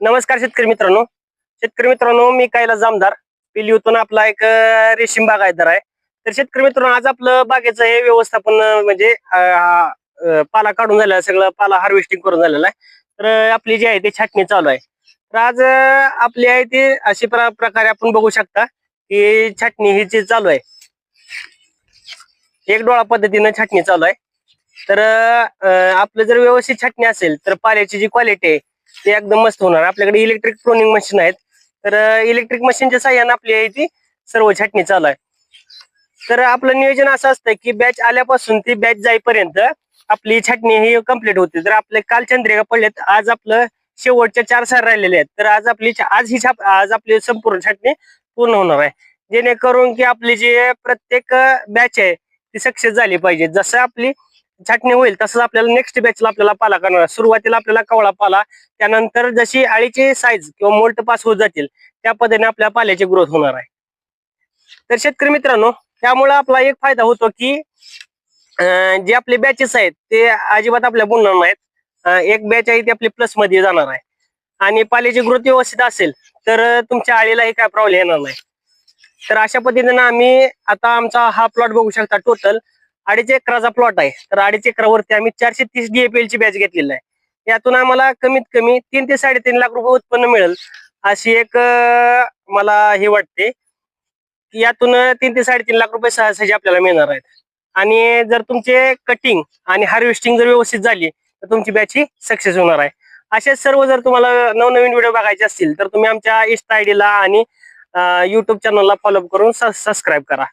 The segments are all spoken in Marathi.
नमस्कार शेतकरी मित्रांनो मी कैलास जामदार पिलीतून आपला एक रेशीम बागायतदार आहे. तर शेतकरी मित्रांनो आज आपलं बागेचं हे व्यवस्थापन म्हणजे पाला काढून झालेला आहे, सगळं पाला हार्वेस्टिंग करून झालेला आहे. तर आपली जी आहे ती छाटणी चालू आहे. तर आज आपली आहे ती अशी प्रकारे आपण बघू शकता की छाटणी ही जी चालू आहे, एक डोळा पद्धतीनं छाटणी चालू आहे. तर आपलं जर व्यवस्थित छाटणी असेल तर पाल्याची जी क्वालिटी आहे ते एकदम मस्त होणार. आपल्याकडे इलेक्ट्रिक प्रोनिंग मशीन आहेत. तर इलेक्ट्रिक मशीनच्या साह्याने आपली आहे ती सर्व छाटणी चालू आहे. तर आपलं नियोजन असं असतं की बॅच आल्यापासून ती बॅच जाईपर्यंत आपली छाटणी ही कम्प्लीट होते. तर आपले काल चंद्रिका पडलेत, आज आपलं शेवटच्या 4 सार राहिलेले आहेत. तर आज आपली संपूर्ण छाटणी पूर्ण होणार आहे, जेणेकरून की आपली जी प्रत्येक बॅच आहे ती सक्सेस झाली पाहिजे. जसं आपली छाटणी होईल तसंच आपल्याला नेक्स्ट बॅचला आपल्याला पाला करणार. सुरुवातीला आपल्याला कवळा पाला, त्यानंतर जशी आळीची साईज किंवा मोल्ट पास होत जातील त्या पद्धतीने आपल्या पाल्याची ग्रोथ होणार आहे. तर शेतकरी मित्रांनो, त्यामुळे आपला एक फायदा होतो की जे आपले बॅचेस आहेत ते अजिबात आपल्या बुडणार नाहीत. एक बॅच आहे ती आपली प्लस मध्ये जाणार आहे आणि पाल्याची ग्रोथ व्यवस्थित असेल तर तुमच्या आळीलाही काय प्रॉब्लेम येणार नाही. तर अशा पद्धतीने आम्ही आता आमचा हा प्लॉट बघू शकता. टोटल 2.5 एकराचा प्लॉट आहे. तर 2.5 एकरावरती आम्ही 430 DAPL ची बॅच घेतलेली आहे. यातून आम्हाला कमीत कमी 3 ते 3.5 लाख रुपये उत्पन्न मिळेल अशी एक मला हे वाटते की यातून 3 ते 3.5 लाख रुपये सहजासहजी आपल्याला मिळणार आहेत. आणि जर तुमचे कटिंग आणि हार्वेस्टिंग जर व्यवस्थित झाली तर तुमची बॅच ही सक्सेस होणार आहे. असे सर्व जर तुम्हाला नवनवीन व्हिडिओ बघायचे असतील तर तुम्ही आमच्या इंस्टा आयडीला आणि YouTube चॅनलला फॉलो करून सबस्क्राईब करा.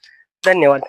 धन्यवाद.